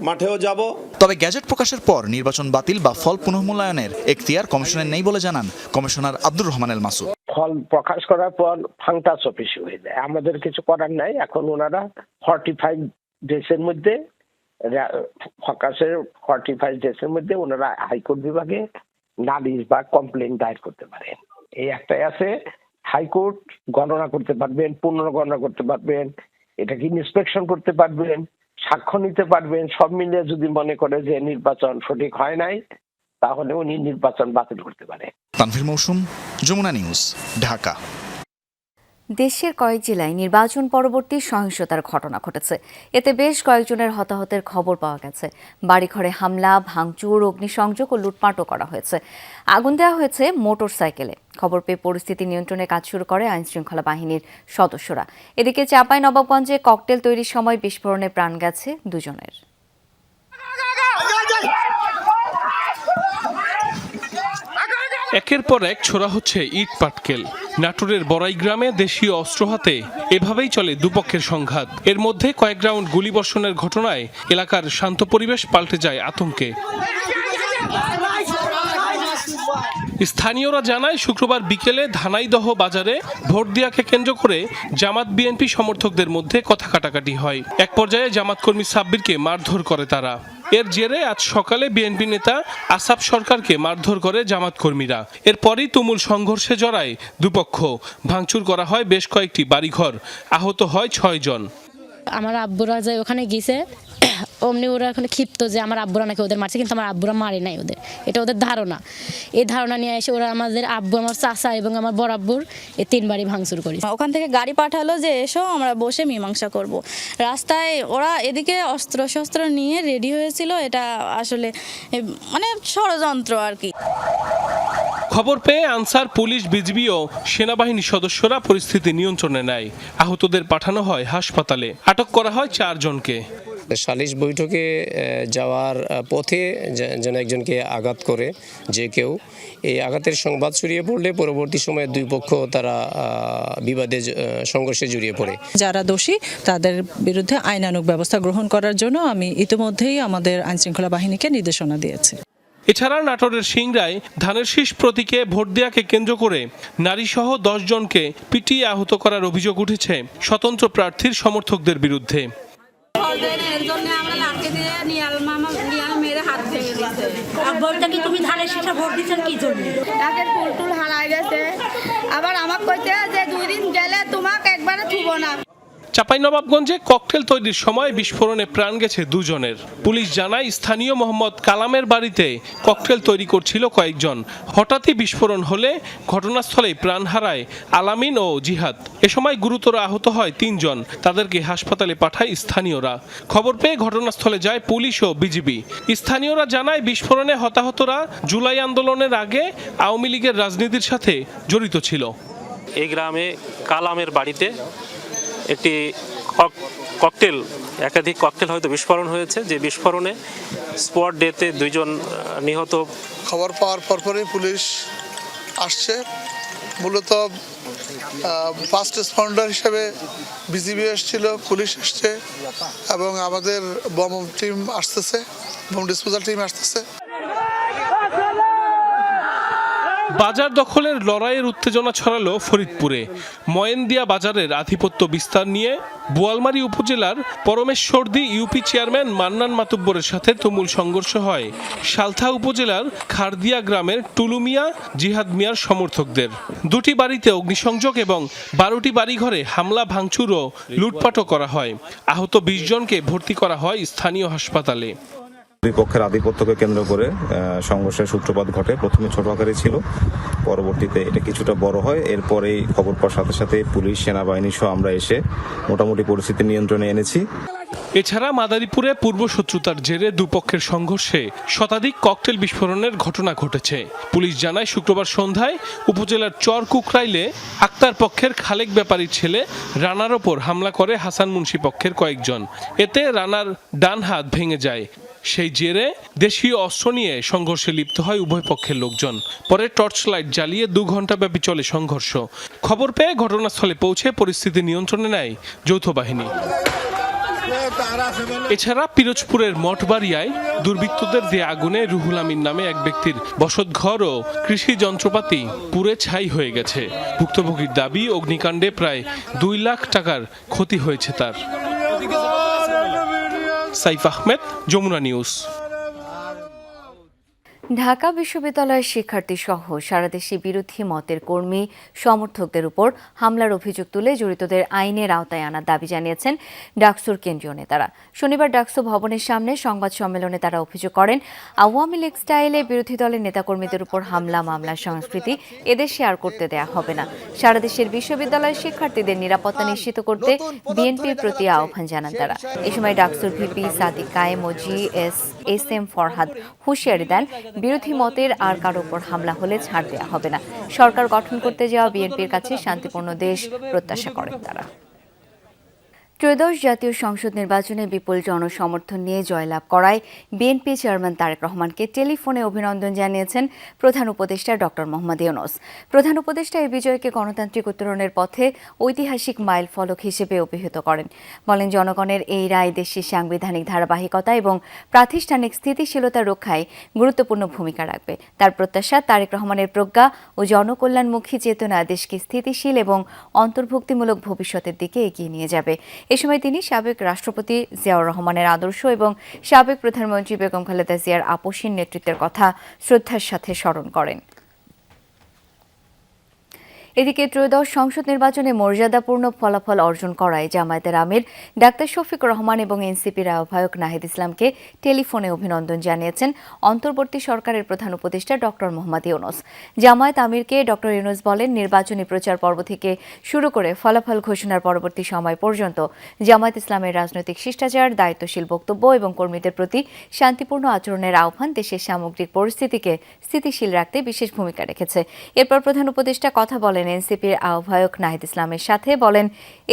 [SPEAKER 24] মাঠেও যাব।
[SPEAKER 20] তবে গ্যাজেট প্রকাশের পর নির্বাচন বাতিল বা ফল পুনঃমূল্যায়নের এখতিয়ার কমিশনের নেই বলে জানান কমিশনার আব্দুর রহমান এল মাসুদ।
[SPEAKER 25] ফল প্রকাশ করার পর ফাংটাস অফিস হয়ে যায়, আমাদের কিছু করার নাই। এখন ওনারা 45 ডেজের মধ্যে প্রকাশের 45 ডেজের মধ্যে ওনারা হাইকোর্ট বিভাগে নালিশ বা কমপ্লেন দায়ের করতে পারেন। এই একটাই আছে, হাইকোর্ট গণনা করতে পারবেন, পুনর্গণনা করতে পারবেন, এটাকে ইন্সপেকশন করতে পারবেন, সাক্ষ্য নিতে পারবেন। সব মিলিয়ে যদি মনে করে যে নির্বাচন সঠিক হয় নাই, তাহলে উনি নির্বাচন বাতিল করতে পারে।
[SPEAKER 20] তানভীর মৌসুম, যমুনা নিউজ, ঢাকা।
[SPEAKER 1] দেশের কয়েক জেলায় নির্বাচন পরবর্তী সহিংসতার ঘটনা ঘটেছে। এতে বেশ কয়েকজনের হতাহতের খবর পাওয়া গেছে। বাড়িঘরে হামলা, ভাঙচুর, অগ্নিসংযোগ ও লুটপাটও করা হয়েছে। আগুন দেওয়া হয়েছে মোটরসাইকেলে। খবর পেয়ে পরিস্থিতি নিয়ন্ত্রণে কাজ শুরু করে আইনশৃঙ্খলা বাহিনীর সদস্যরা। এদিকে চাঁপাইনবাবগঞ্জে ককটেল তৈরির সময় বিস্ফোরণে প্রাণ গেছে 2 জনের।
[SPEAKER 17] একের পর এক ছোড়া হচ্ছে ইট পাটকেল। নাটোরের বড়াই গ্রামে দেশীয় অস্ত্র হাতে এভাবেই চলে দুপক্ষের সংঘাত। এর মধ্যে কয়েক রাউন্ড গুলিবর্ষণের ঘটনায় এলাকার শান্ত পরিবেশ পাল্টে যায় আতঙ্কে। স্থানীয়রা জানায় শুক্রবার বিকেলে ধানাইদহ বাজারে ভোট দেওয়াকে কেন্দ্র করে জামাত বিএনপি সমর্থকদের মধ্যে কথা কাটাকাটি হয়। এক পর্যায়ে জামাত কর্মী সাব্বিরকে মারধর করে তারা। এর জেরে আজ সকালে বিএনপি নেতা আসাফ সরকারকে মারধর করে জামাত কর্মীরা। এরপরই তুমুল সংঘর্ষে জড়ায় দুপক্ষ। ভাঙচুর করা হয় বেশ কয়েকটি বাড়িঘর, আহত হয় 6 জন।
[SPEAKER 5] আমার আব্বুরা যায় ওখানে গেছে,
[SPEAKER 2] অমনি ওরা এখন ক্ষিপ্ত যে আমার আব্বুরা নাকি ওদের মারছে, কিন্তু আমার আব্বুরা মারে নাই ওদের, এটা ওদের ধারণা। এই ধারণা নিয়ে এসে ওরা আমাদের আব্বু, আমার চাচা এবং আমার বড় আব্বুর এই 3 বাড়ি ভাঙচুর করি।
[SPEAKER 3] ওখান থেকে গাড়ি পাঠালো যে এসো আমরা বসে মীমাংসা করব। রাস্তায় ওরা এদিকে অস্ত্র শস্ত্র নিয়ে রেডি হয়েছিল, এটা আসলে মানে ষড়যন্ত্র আর কি।
[SPEAKER 17] খবর পেয়ে আনসার, পুলিশ, বিজিবি ও সেনাবাহিনী সদস্যরা পরিস্থিতি নিয়ন্ত্রণে নেয়। আহতদের পাঠানো হয় হাসপাতালে। আটক করা হয় 4 জনকে।
[SPEAKER 4] সালিশ বৈঠকে যাওয়ার পথে যেন একজনকে আঘাত করে যে কেউ, এই আঘাতের সংবাদ ছড়িয়ে পড়লে পরবর্তী সময়ে 2 পক্ষ তারা বিবাদে সংঘর্ষে জড়িয়ে পড়ে।
[SPEAKER 10] যারা দোষী তাদের বিরুদ্ধে আইনানুগ ব্যবস্থা গ্রহণ করার জন্য আমি ইতিমধ্যেই আমাদের আইনশৃঙ্খলা বাহিনীকে নির্দেশনা দিয়েছি।
[SPEAKER 17] এছাড়া নাটোরের সিংড়ায় ধানের শীষ প্রতীকে ভোট দেওয়াকে কেন্দ্র করে নারীসহ 10 জনকে পিটিয়ে আহত করার অভিযোগ উঠেছে স্বতন্ত্র প্রার্থীর সমর্থকদের বিরুদ্ধে।
[SPEAKER 11] তুমি ধানের শীষে ভোট দিচ্ছেন কি জন্য? একের ফুল হারাই গেছে, আবার আমাকে কইছে যে 2 দিন গেলে তোমাকে একবারে থুবো না।
[SPEAKER 17] চাঁপাইনবাবগঞ্জে ককটেল তৈরির সময় বিস্ফোরণে প্রাণ গেছে 2 জনের। পুলিশ জানায় স্থানীয় মোহাম্মদ কালামের বাড়িতে ককটেল তৈরি করছিল কয়েকজন। হঠাৎই বিস্ফোরণ হলে ঘটনাস্থলেই প্রাণ হারায় আলামিন ও জিহাদ। এ সময় গুরুতর আহত হয় 3 জন। তাদেরকে হাসপাতালে পাঠায় স্থানীয়রা। খবর পেয়ে ঘটনাস্থলে যায় পুলিশ ও বিজিবি। স্থানীয়রা জানায় বিস্ফোরণে হতাহতরা জুলাই আন্দোলনের আগে আওয়ামী লীগের রাজনীতির সাথে জড়িত ছিল।
[SPEAKER 26] এই গ্রামে কালামের বাড়িতে একটি একাধিক ককটেল হয়তো বিস্ফোরণ হয়েছে, যে বিস্ফোরণে স্পট ডেতে 2 জন নিহত।
[SPEAKER 27] খবর পাওয়ার পরপরই পুলিশ আসছে। মূলত ফার্স্ট রেসপন্ডার হিসেবে বিজিবি এসেছিল, পুলিশ এসছে এবং আমাদের বম টিম আসতেছে, বম ডিসপোজাল টিম আসতেছে।
[SPEAKER 17] বাজার দখলের লড়াইয়ের উত্তেজনা ছড়ালো ফরিদপুরে। ময়েনদিয়া বাজারের আধিপত্য বিস্তার নিয়ে বোয়ালমারী উপজেলার পরমেশ্বরদী ইউপি চেয়ারম্যান মান্নান মাতুব্বরের সাথে তুমুল সংঘর্ষ হয় সালথা উপজেলার খারদিয়া গ্রামের টুলু মিয়া, জিহাদ মিয়ার সমর্থকদের। 2টি বাড়িতে অগ্নিসংযোগ এবং 12টি বাড়িঘরে হামলা, ভাঙচুর ও লুটপাটও করা হয়। আহত 20 জনকে ভর্তি করা হয় স্থানীয় হাসপাতালে।
[SPEAKER 28] 2 পক্ষের আধিপত্যকে কেন্দ্র করে সংঘর্ষের সূত্রপাত ঘটে। প্রথমে ছোট আকারে ছিল, পরবর্তীতে এটা কিছুটা বড় হয়। এরপরেই খবর পাওয়ার সাথে সাথে পুলিশ, সেনাবাহিনী সহ আমরা এসে মোটামুটি পরিস্থিতি নিয়ন্ত্রণে এনেছি।
[SPEAKER 17] এছাড়া মাদারীপুরে পূর্বশত্রুতার জেরে 2 পক্ষের সংঘর্ষে শতাধিক ককটেল বিস্ফোরণের ঘটনা ঘটেছে। পুলিশ জানায় শুক্রবার সন্ধ্যায় উপজেলার চর কুকরাইলে আক্তার পক্ষের খালেক ব্যাপারীর ছেলে রানার ওপর হামলা করে হাসান মুন্সি পক্ষের কয়েকজন। এতে রানার ডান হাত ভেঙে যায়। সেই জেরে দেশীয় অস্ত্র নিয়ে সংঘর্ষে লিপ্ত হয় উভয় পক্ষের লোকজন। পরে টর্চ লাইট জ্বালিয়ে 2 ঘণ্টা ব্যাপী চলে সংঘর্ষ। খবর পেয়ে ঘটনাস্থলে পৌঁছে পরিস্থিতি নিয়ন্ত্রণে নেয় যৌথ বাহিনী। এছাড়া পিরোজপুরের মঠবাড়িয়ায় দুর্বৃত্তদের দিয়ে আগুনে রুহুল আমিন নামে এক ব্যক্তির বসতঘর ও কৃষি যন্ত্রপাতি পুড়ে ছাই হয়ে গেছে। ভুক্তভোগীর দাবি, অগ্নিকাণ্ডে প্রায় 2 লাখ টাকার ক্ষতি হয়েছে তার। সাইফ আহমেদ, যমুনা নিউজ।
[SPEAKER 1] ঢাকা বিশ্ববিদ্যালয়ের শিক্ষার্থী সহ সারা দেশে বিরোধী মতের কর্মী সমর্থকদের উপর হামলার অভিযোগ তুলে জড়িতদের আইনের আওতায় আনার দাবি জানিয়েছেন ডাকসুর কেন্দ্রীয় নেতারা। শনিবার ডাকসু ভবনের সামনে সংবাদ সম্মেলনে তারা অভিযোগ করেন, আওয়ামী লীগ স্টাইলে বিরোধী দলের নেতাকর্মীদের উপর হামলা মামলার সংস্কৃতি এদেশে আর করতে দেয়া হবে না। সারা দেশের বিশ্ববিদ্যালয়ের শিক্ষার্থীদের নিরাপত্তা নিশ্চিত করতে বিএনপির প্রতি আহ্বান জানান তারা। এ সময় ডাকসুর ভিপি সাদিক কায়েম ও GS/SM ফরহাদ হুঁশিয়ারি দেন, বিরোধী মতের আর কারো উপর হামলা হলে ছাড় দেওয়া হবে না। সরকার গঠন করতে যাওয়া বিএনপির কাছে শান্তিপূর্ণ দেশ প্রত্যাশা করেন তারা। ত্রয়োদশ জাতীয় সংসদ নির্বাচনে বিপুল জনসমর্থন নিয়ে জয়লাভ করায় বিএনপি চেয়ারম্যান তারেক রহমানকে টেলিফোনে অভিনন্দন জানিয়েছেন প্রধান উপদেষ্টা ডক্টর মোহাম্মদ ইউনূস। প্রধান উপদেষ্টা এই বিজয়কে গণতান্ত্রিক উত্তরণের পথে ঐতিহাসিক মাইল ফলক হিসেবে অভিহিত করেন। বলেন, জনগণের এই রায় দেশের সাংবিধানিক ধারাবাহিকতা এবং প্রাতিষ্ঠানিক স্থিতিশীলতা রক্ষায় গুরুত্বপূর্ণ ভূমিকা রাখবে। তার প্রত্যাশা, তারেক রহমানের প্রজ্ঞা ও জনকল্যাণমুখী চেতনা দেশকে স্থিতিশীল এবং অন্তর্ভুক্তিমূলক ভবিষ্যতের দিকে এগিয়ে নিয়ে যাবে। এ সময় তিনি সাবেক রাষ্ট্রপতি জিয়াউর রহমানের আদর্শ এবং সাবেক প্রধানমন্ত্রী বেগম খালেদা জিয়ার আপসহীন নেতৃত্বের কথা শ্রদ্ধার সাথে স্মরণ করেন। এদিকে ত্রয়োদশ সংসদ নির্বাচনে মর্যাদাপূর্ণ ফলাফল অর্জন করায় জামায়াতের আমির ডাক্তার শফিকুর রহমান এবং এনসিপির আহ্বায়ক নাহিদ ইসলামকে টেলিফোনে অভিনন্দন জানিয়েছেন অন্তর্বর্তী সরকারের প্রধান উপদেষ্টা ডক্টর মোহাম্মদ ইউনূস। জামায়াত আমিরকে ডক্টর ইউনূস বলেন, নির্বাচনী প্রচার পর্ব থেকে শুরু করে ফলাফল ঘোষণার পরবর্তী সময় পর্যন্ত জামায়াত ইসলামের রাজনৈতিক শিষ্টাচার, দায়িত্বশীল বক্তব্য এবং কর্মীদের প্রতি শান্তিপূর্ণ আচরণের আহ্বান দেশের সামগ্রিক পরিস্থিতিকে স্থিতিশীল রাখতে বিশেষ ভূমিকা রেখেছে। এরপর প্রধান উপদেষ্টা কথা বলেন এনসিপির আহ্বায়ক নাহিদ ইসলামের সাথে। বলেন,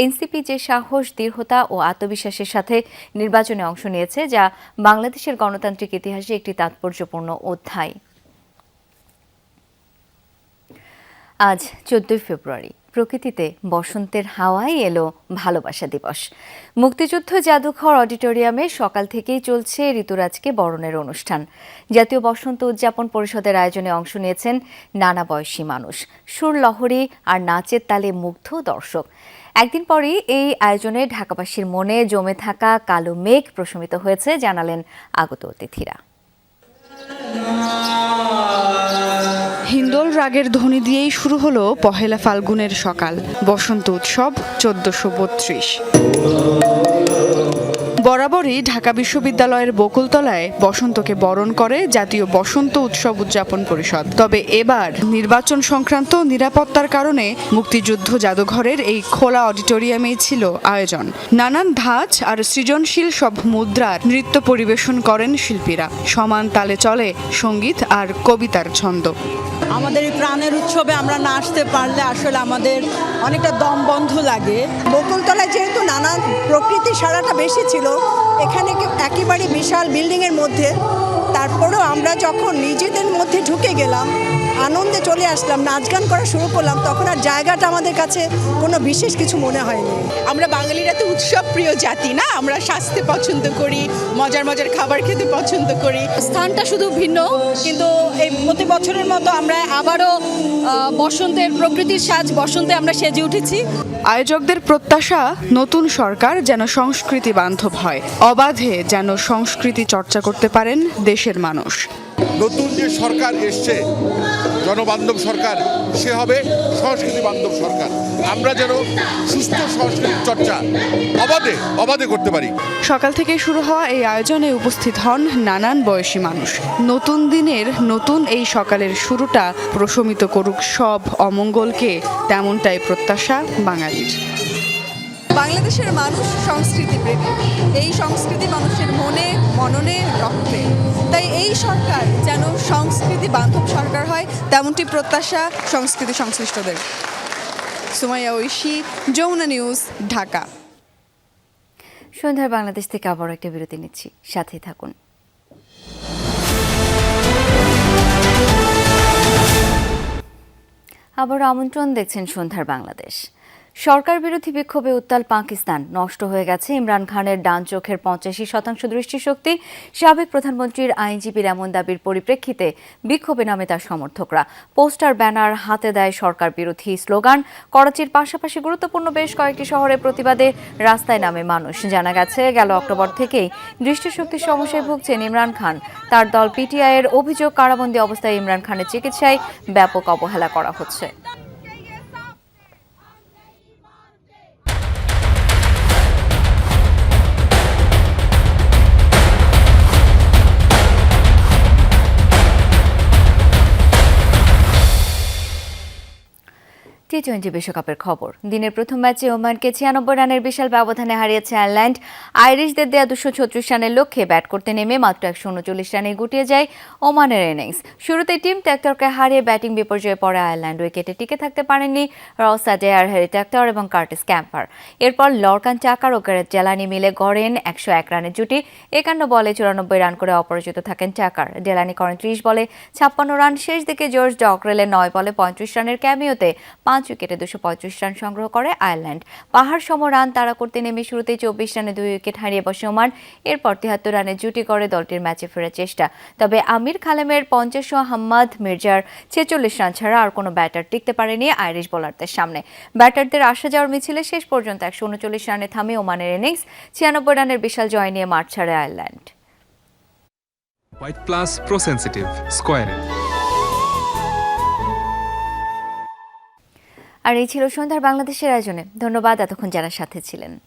[SPEAKER 1] এনসিপি যে সাহস, দৃঢ়তা ও আত্মবিশ্বাসের সাথে নির্বাচনে অংশ নিয়েছে, যা বাংলাদেশের গণতান্ত্রিক ইতিহাসে একটি তাৎপর্যপূর্ণ অধ্যায়। আজ 14 ফেব্রুয়ারি। প্রকৃতিতে বসন্তের হাওয়ায় এলো ভালোবাসা দিবস। মুক্তিযুদ্ধ জাদুঘর অডিটোরিয়ামে সকাল থেকেই চলছে ঋতুরাজকে বরণের অনুষ্ঠান। জাতীয় বসন্ত উদযাপন পরিষদের আয়োজনে অংশ নিয়েছেন নানা বয়সী মানুষ। সুর, লহরী আর নাচের তালে মুগ্ধ দর্শক। একদিন পরই এই আয়োজনে ঢাকাবাসীর মনে জমে থাকা কালো মেঘ প্রশমিত হয়েছে, জানালেন আগত অতিথিরা।
[SPEAKER 7] হিন্দোল রাগের ধ্বনি দিয়েই শুরু হলো পহেলা ফাল্গুনের সকাল, বসন্ত উৎসব 1432। বরাবরই ঢাকা বিশ্ববিদ্যালয়ের বকুলতলায় বসন্তকে বরণ করে জাতীয় বসন্ত উৎসব উদযাপন পরিষদ। তবে এবার নির্বাচন সংক্রান্ত নিরাপত্তার কারণে মুক্তিযুদ্ধ জাদুঘরের এই খোলা অডিটোরিয়ামেই ছিল আয়োজন। নানান ধাঁচ আর সৃজনশীল সব মুদ্রার নৃত্য পরিবেশন করেন শিল্পীরা। সমান তালে চলে সঙ্গীত আর কবিতার ছন্দ।
[SPEAKER 8] আমাদের এই প্রাণের উৎসবে আমরা না আসতে পারলে আসলে আমাদের অনেকটা দম বন্ধ লাগে। বকুলতলায় যেহেতু নানান প্রকৃতি সারাটা বেশি ছিল, এখানে একেবারে বিশাল বিল্ডিংয়ের মধ্যে, তারপরেও আমরা যখন নিজেদের মধ্যে ঢুকে গেলাম, আনন্দে চলে আসলাম, নাচ গান করা শুরু করলাম, তখন আর জায়গাটা আমাদের কাছে কোনো বিশেষ কিছু মনে হয়নি।
[SPEAKER 9] আমরা বাঙালিরা তো উৎসব প্রিয় জাতি না, আমরা সাজতে পছন্দ করি, মজার মজার খাবার খেতে পছন্দ করি।
[SPEAKER 7] স্থানটা শুধু ভিন্ন, কিন্তু এই প্রতি বছরের মতো আমরা আবারও বসন্তের প্রকৃতির সাজ বসন্তে আমরা সেজে উঠেছি। আয়োজকদের প্রত্যাশা, নতুন সরকার যেন সংস্কৃতি বান্ধব হয়, অবাধে যেন সংস্কৃতি চর্চা করতে পারেন দেশের মানুষ।
[SPEAKER 12] নতুন যে সরকার এসছে, জনবান্ধব সরকার, সে হবে সংস্কৃতি বান্ধব সরকার। আমরা যেন সুস্থ সংস্কৃতি চর্চা অবাধে করতে পারি।
[SPEAKER 7] সকাল থেকে শুরু হওয়া এই আয়োজনে উপস্থিত হন নানান বয়সী মানুষ। নতুন দিনের নতুন এই সকালের শুরুটা প্রশমিত করুক সব অমঙ্গলকে, তেমনটাই প্রত্যাশা বাঙালির।
[SPEAKER 9] বাংলাদেশের মানুষ সংস্কৃতি প্রেমী, এই সংস্কৃতি মানুষের মনে, মননে, রক্তে। তাই এই সরকার যেন সংস্কৃতি বান্ধব সরকার হয়, তেমনটি প্রত্যাশা সংস্কৃতি সংশ্লিষ্টদের। সুমাইয়া ঐশী, যমুনা নিউজ, ঢাকা।
[SPEAKER 1] সন্ধ্যার বাংলাদেশ থেকে আবার একটা বিরতি নিচ্ছি, সাথেই থাকুন। আবার আমন্ত্রণ, দেখছেন সন্ধ্যার বাংলাদেশ। সরকার বিরোধী বিক্ষোভে উত্তাল পাকিস্তান। নষ্ট হয়ে গেছে ইমরান খানের ডান চোখের 85% দৃষ্টিশক্তি। সাবেক প্রধানমন্ত্রীর আইনজীবীর এমন দাবির পরিপ্রেক্ষিতে বিক্ষোভে নামে তার সমর্থকরা। পোস্টার, ব্যানার হাতে দেয় সরকার বিরোধী স্লোগান। করাচির পাশাপাশি গুরুত্বপূর্ণ বেশ কয়েকটি শহরে প্রতিবাদে রাস্তায় নামে মানুষ। জানা গেছে, গেল অক্টোবর থেকেই দৃষ্টিশক্তির সমস্যায় ভুগছেন ইমরান খান। তার দল পিটিআইয়ের অভিযোগ, কারাবন্দী অবস্থায় ইমরান খানের চিকিৎসায় ব্যাপক অবহেলা করা হচ্ছে। টি-20 বিশ্বকাপের খবর। দিনের প্রথম ম্যাচে ওমানকে 96 রানের বিশাল ব্যবধানে হারিয়েছে আয়ারল্যান্ড। আইরিশদের দেয়া 236 রানের লক্ষ্যে ব্যাট করতে নেমে মাত্র 139 রানে গুটিয়ে যায় ওমানের ইনিংস। শুরুতে টিম টেক্টরকে হারিয়ে ব্যাটিং বিপর্যয়ে পড়ে আয়ারল্যান্ড। উইকেটে টিকে থাকতে পারেননি রস অ্যাডেয়ার, হ্যারি টেক্টর এবং কার্টিস ক্যাম্পার। এরপর লরকান চাকার ও গ্যারেথ জেলানি মিলে গড়েন 101 রানের জুটি। 51 বলে 94 রান করে অপরাজিত থাকেন চাকার। জেলানি করেন 30 বলে 56 রান। শেষ দিকে জর্জ ডকরেলের 9 বলে 35 রানের ক্যামিওতে 5 উইকেটে 225 রান সংগ্রহ করে আয়ারল্যান্ড। পাহাড় সম রান তাড়া করতে নেমে শুরুতেই 24 রানে 2 উইকেট হারিয়ে বসে ওমান। এরপর 73 রানের জুটি করে দলটির ম্যাচে ফেরার চেষ্টা। তবে আমির খালেমের 50 ও হাম্মাদ মির্জার 46 রান ছাড়া আর কোনো ব্যাটার টিকতে পারেনি আইরিশ বোলারদের সামনে। ব্যাটারদের আসা যাওয়ার মিছিলে শেষ পর্যন্ত 139 রানে থামে ওমানের ইনিংস। 96 রানের বিশাল জয় নিয়ে মাঠ ছাড়ে Ireland.
[SPEAKER 13] White plus pro sensitive স্কয়ারে।
[SPEAKER 1] আর এই ছিল সন্ধ্যার বাংলাদেশের আয়োজনে। ধন্যবাদ এতক্ষণ যারা সাথে ছিলেন।